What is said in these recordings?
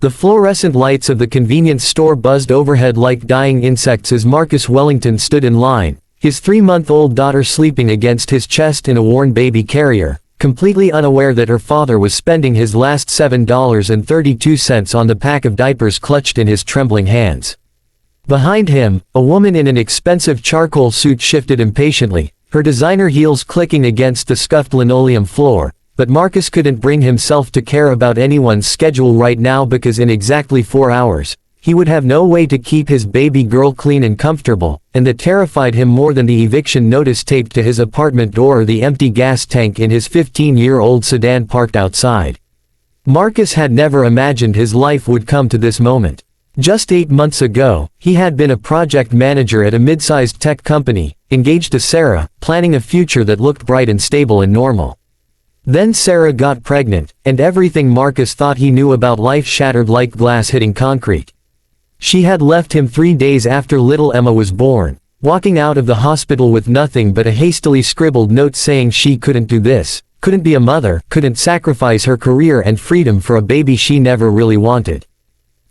The fluorescent lights of the convenience store buzzed overhead like dying insects as Marcus Wellington stood in line, his 3-month-old daughter sleeping against his chest in a worn baby carrier, completely unaware that her father was spending his last $7.32 on the pack of diapers clutched in his trembling hands. Behind him, a woman in an expensive charcoal suit shifted impatiently, her designer heels clicking against the scuffed linoleum floor, but Marcus couldn't bring himself to care about anyone's schedule right now because in exactly 4 hours, he would have no way to keep his baby girl clean and comfortable, and that terrified him more than the eviction notice taped to his apartment door or the empty gas tank in his 15-year-old sedan parked outside. Marcus had never imagined his life would come to this moment. Just 8 months ago, he had been a project manager at a mid-sized tech company, engaged to Sarah, planning a future that looked bright and stable and normal. Then Sarah got pregnant, and everything Marcus thought he knew about life shattered like glass hitting concrete. She had left him 3 days after little Emma was born, walking out of the hospital with nothing but a hastily scribbled note saying she couldn't do this, couldn't be a mother, couldn't sacrifice her career and freedom for a baby she never really wanted.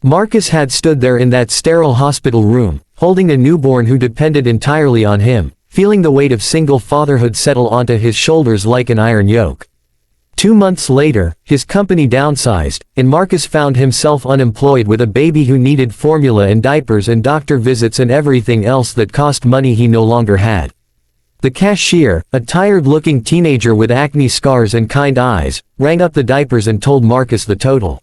Marcus had stood there in that sterile hospital room, holding a newborn who depended entirely on him, feeling the weight of single fatherhood settle onto his shoulders like an iron yoke. 2 months later, his company downsized, and Marcus found himself unemployed with a baby who needed formula and diapers and doctor visits and everything else that cost money he no longer had. The cashier, a tired-looking teenager with acne scars and kind eyes, rang up the diapers and told Marcus the total.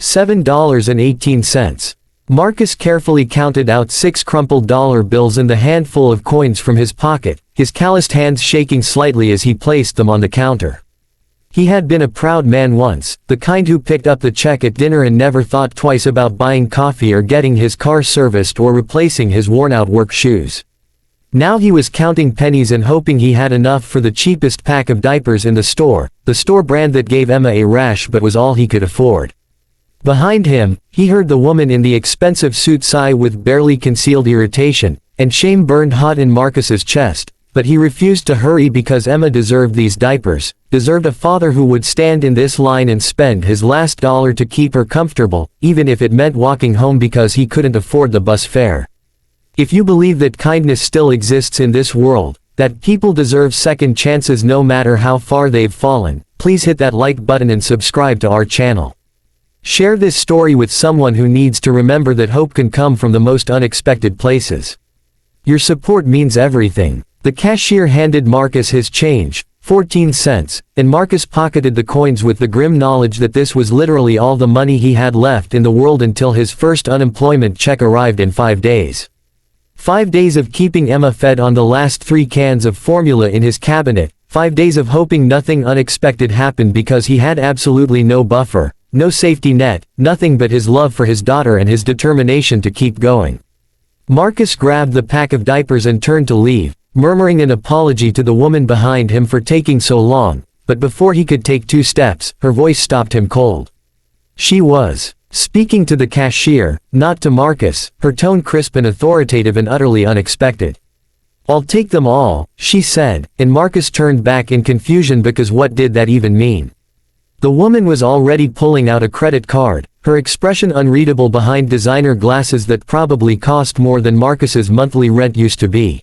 $7.18. Marcus carefully counted out 6 crumpled dollar bills and the handful of coins from his pocket, his calloused hands shaking slightly as he placed them on the counter. He had been a proud man once, the kind who picked up the check at dinner and never thought twice about buying coffee or getting his car serviced or replacing his worn-out work shoes. Now he was counting pennies and hoping he had enough for the cheapest pack of diapers in the store brand that gave Emma a rash but was all he could afford. Behind him, he heard the woman in the expensive suit sigh with barely concealed irritation, and shame burned hot in Marcus's chest. But he refused to hurry because Emma deserved these diapers, deserved a father who would stand in this line and spend his last dollar to keep her comfortable, even if it meant walking home because he couldn't afford the bus fare. If you believe that kindness still exists in this world, that people deserve second chances no matter how far they've fallen, please hit that like button and subscribe to our channel. Share this story with someone who needs to remember that hope can come from the most unexpected places. Your support means everything. The cashier handed Marcus his change, 14 cents, and Marcus pocketed the coins with the grim knowledge that this was literally all the money he had left in the world until his first unemployment check arrived in 5 days. 5 days of keeping Emma fed on the last 3 cans of formula in his cabinet, 5 days of hoping nothing unexpected happened because he had absolutely no buffer, no safety net, nothing but his love for his daughter and his determination to keep going. Marcus grabbed the pack of diapers and turned to leave, murmuring an apology to the woman behind him for taking so long, but before he could take 2 steps, her voice stopped him cold. She was speaking to the cashier, not to Marcus, her tone crisp and authoritative and utterly unexpected. "I'll take them all," she said, and Marcus turned back in confusion because what did that even mean? The woman was already pulling out a credit card, her expression unreadable behind designer glasses that probably cost more than Marcus's monthly rent used to be.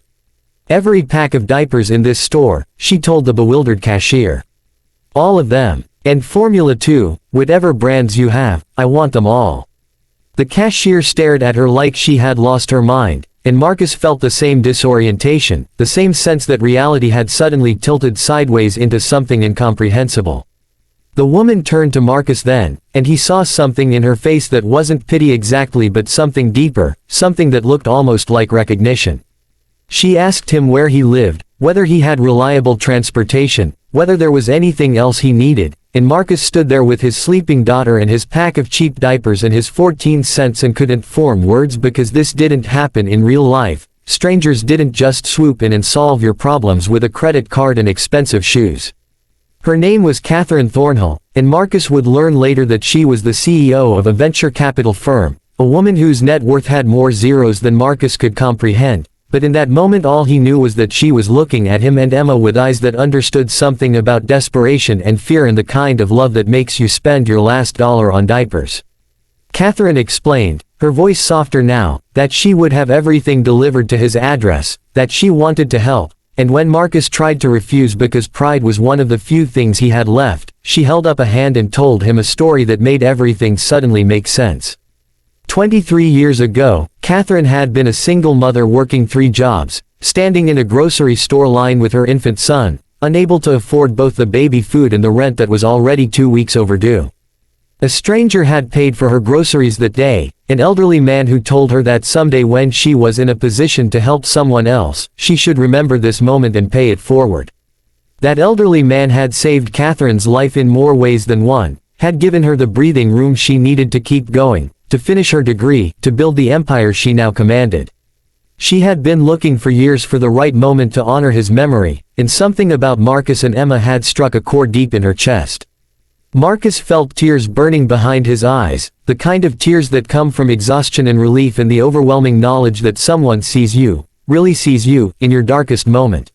"Every pack of diapers in this store," she told the bewildered cashier. "All of them. And formula too, whatever brands you have, I want them all." The cashier stared at her like she had lost her mind, and Marcus felt the same disorientation, the same sense that reality had suddenly tilted sideways into something incomprehensible. The woman turned to Marcus then, and he saw something in her face that wasn't pity exactly but something deeper, something that looked almost like recognition. She asked him where he lived, whether he had reliable transportation, whether there was anything else he needed, and Marcus stood there with his sleeping daughter and his pack of cheap diapers and his 14 cents and couldn't form words because this didn't happen in real life. Strangers didn't just swoop in and solve your problems with a credit card and expensive shoes. Her name was Catherine Thornhill, and Marcus would learn later that she was the CEO of a venture capital firm, a woman whose net worth had more zeros than Marcus could comprehend. But in that moment all he knew was that she was looking at him and Emma with eyes that understood something about desperation and fear and the kind of love that makes you spend your last dollar on diapers. Catherine explained, her voice softer now, that she would have everything delivered to his address, that she wanted to help, and when Marcus tried to refuse because pride was one of the few things he had left, she held up a hand and told him a story that made everything suddenly make sense. 23 years ago, Catherine had been a single mother working 3 jobs, standing in a grocery store line with her infant son, unable to afford both the baby food and the rent that was already 2 weeks overdue. A stranger had paid for her groceries that day, an elderly man who told her that someday when she was in a position to help someone else, she should remember this moment and pay it forward. That elderly man had saved Catherine's life in more ways than one, had given her the breathing room she needed to keep going, to finish her degree, to build the empire she now commanded. She had been looking for years for the right moment to honor his memory, and something about Marcus and Emma had struck a chord deep in her chest. Marcus felt tears burning behind his eyes, the kind of tears that come from exhaustion and relief and the overwhelming knowledge that someone sees you, really sees you, in your darkest moment.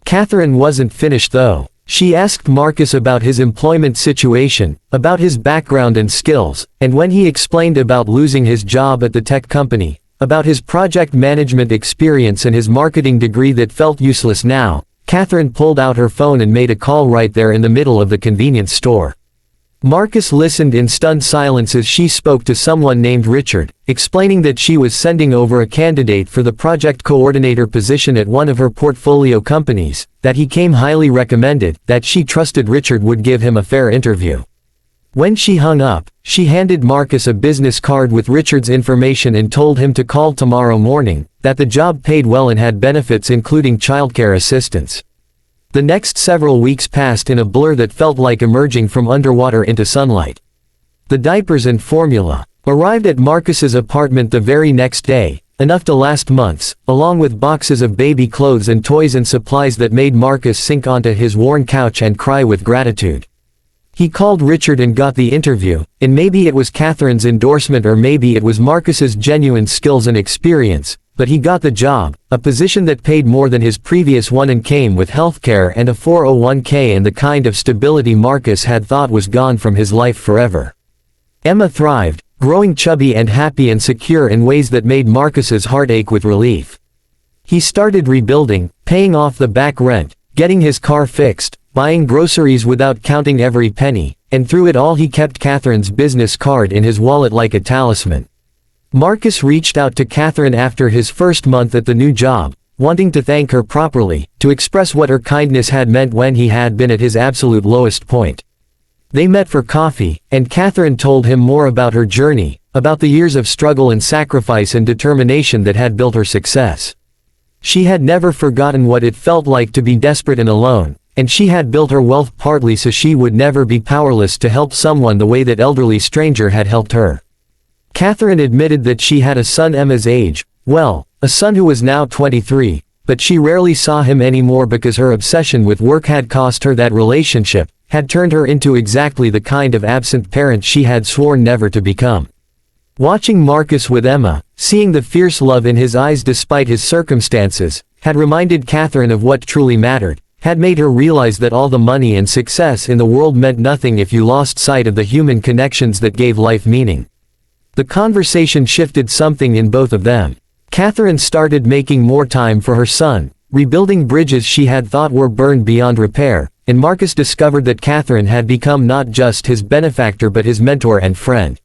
Catherine wasn't finished though. She asked Marcus about his employment situation, about his background and skills, and when he explained about losing his job at the tech company, about his project management experience and his marketing degree that felt useless now, Catherine pulled out her phone and made a call right there in the middle of the convenience store. Marcus listened in stunned silence as she spoke to someone named Richard, explaining that she was sending over a candidate for the project coordinator position at one of her portfolio companies, that he came highly recommended, that she trusted Richard would give him a fair interview. When she hung up, she handed Marcus a business card with Richard's information and told him to call tomorrow morning, that the job paid well and had benefits including childcare assistance. The next several weeks passed in a blur that felt like emerging from underwater into sunlight. The diapers and formula arrived at Marcus's apartment the very next day, enough to last months, along with boxes of baby clothes and toys and supplies that made Marcus sink onto his worn couch and cry with gratitude. He called Richard and got the interview, and maybe it was Catherine's endorsement or maybe it was Marcus's genuine skills and experience, but he got the job, a position that paid more than his previous one and came with healthcare and a 401k and the kind of stability Marcus had thought was gone from his life forever. Emma thrived, growing chubby and happy and secure in ways that made Marcus's heart ache with relief. He started rebuilding, paying off the back rent, getting his car fixed, buying groceries without counting every penny, and through it all he kept Catherine's business card in his wallet like a talisman. Marcus reached out to Catherine after his first month at the new job, wanting to thank her properly, to express what her kindness had meant when he had been at his absolute lowest point. They met for coffee, and Catherine told him more about her journey, about the years of struggle and sacrifice and determination that had built her success. She had never forgotten what it felt like to be desperate and alone, and she had built her wealth partly so she would never be powerless to help someone the way that elderly stranger had helped her. Catherine admitted that she had a son Emma's age, well, a son who was now 23, but she rarely saw him anymore because her obsession with work had cost her that relationship, had turned her into exactly the kind of absent parent she had sworn never to become. Watching Marcus with Emma, seeing the fierce love in his eyes despite his circumstances, had reminded Catherine of what truly mattered, had made her realize that all the money and success in the world meant nothing if you lost sight of the human connections that gave life meaning. The conversation shifted something in both of them. Catherine started making more time for her son, rebuilding bridges she had thought were burned beyond repair, and Marcus discovered that Catherine had become not just his benefactor but his mentor and friend.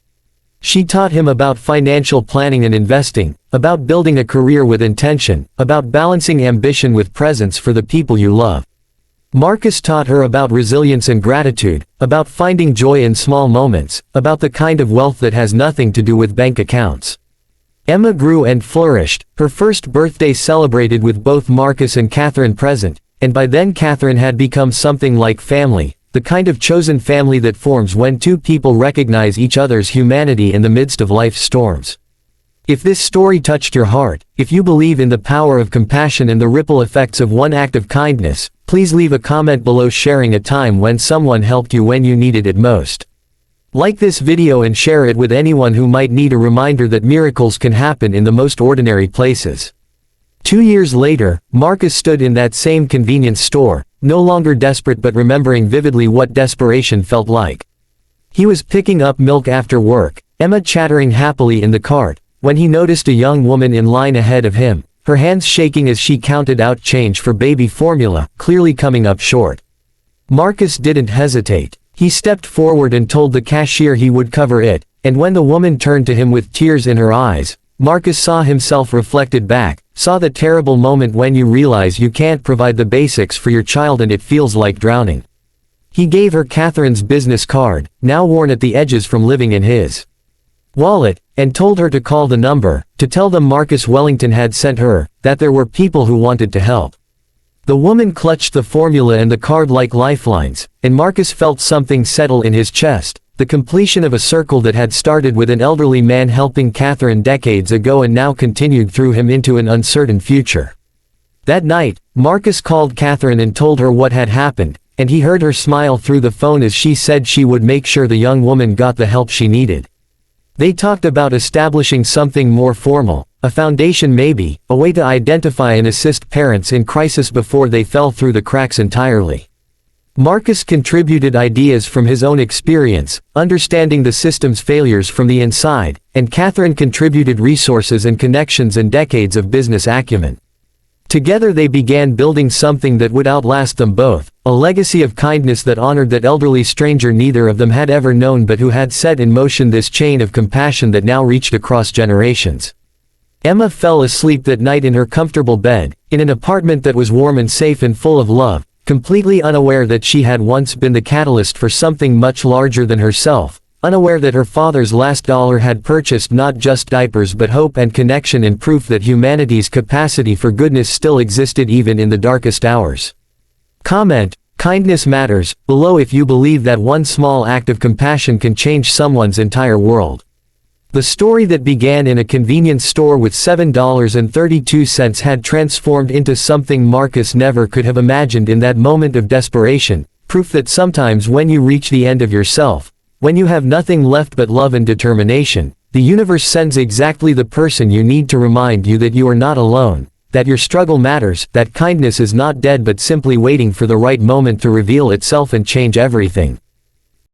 She taught him about financial planning and investing, about building a career with intention, about balancing ambition with presence for the people you love. Marcus taught her about resilience and gratitude, about finding joy in small moments, about the kind of wealth that has nothing to do with bank accounts. Emma grew and flourished, her first birthday celebrated with both Marcus and Catherine present, and by then Catherine had become something like family, the kind of chosen family that forms when two people recognize each other's humanity in the midst of life's storms. If this story touched your heart, if you believe in the power of compassion and the ripple effects of one act of kindness, please leave a comment below sharing a time when someone helped you when you needed it most. Like this video and share it with anyone who might need a reminder that miracles can happen in the most ordinary places. 2 years later, Marcus stood in that same convenience store, no longer desperate but remembering vividly what desperation felt like. He was picking up milk after work, Emma chattering happily in the cart, when he noticed a young woman in line ahead of him, her hands shaking as she counted out change for baby formula, clearly coming up short. Marcus didn't hesitate. He stepped forward and told the cashier he would cover it, and when the woman turned to him with tears in her eyes, Marcus saw himself reflected back, saw the terrible moment when you realize you can't provide the basics for your child and it feels like drowning. He gave her Catherine's business card, now worn at the edges from living in his wallet, and told her to call the number, to tell them Marcus Wellington had sent her, that there were people who wanted to help. The woman clutched the formula and the card like lifelines, and Marcus felt something settle in his chest, the completion of a circle that had started with an elderly man helping Catherine decades ago and now continued through him into an uncertain future. That night, Marcus called Catherine and told her what had happened, and he heard her smile through the phone as she said she would make sure the young woman got the help she needed. They talked about establishing something more formal, a foundation maybe, a way to identify and assist parents in crisis before they fell through the cracks entirely. Marcus contributed ideas from his own experience, understanding the system's failures from the inside, and Catherine contributed resources and connections and decades of business acumen. Together they began building something that would outlast them both, a legacy of kindness that honored that elderly stranger neither of them had ever known but who had set in motion this chain of compassion that now reached across generations. Emma fell asleep that night in her comfortable bed, in an apartment that was warm and safe and full of love, completely unaware that she had once been the catalyst for something much larger than herself, unaware that her father's last dollar had purchased not just diapers but hope and connection and proof that humanity's capacity for goodness still existed even in the darkest hours. Comment: kindness matters, below if you believe that one small act of compassion can change someone's entire world. The story that began in a convenience store with $7.32 had transformed into something Marcus never could have imagined in that moment of desperation, proof that sometimes when you reach the end of yourself, when you have nothing left but love and determination, the universe sends exactly the person you need to remind you that you are not alone, that your struggle matters, that kindness is not dead but simply waiting for the right moment to reveal itself and change everything.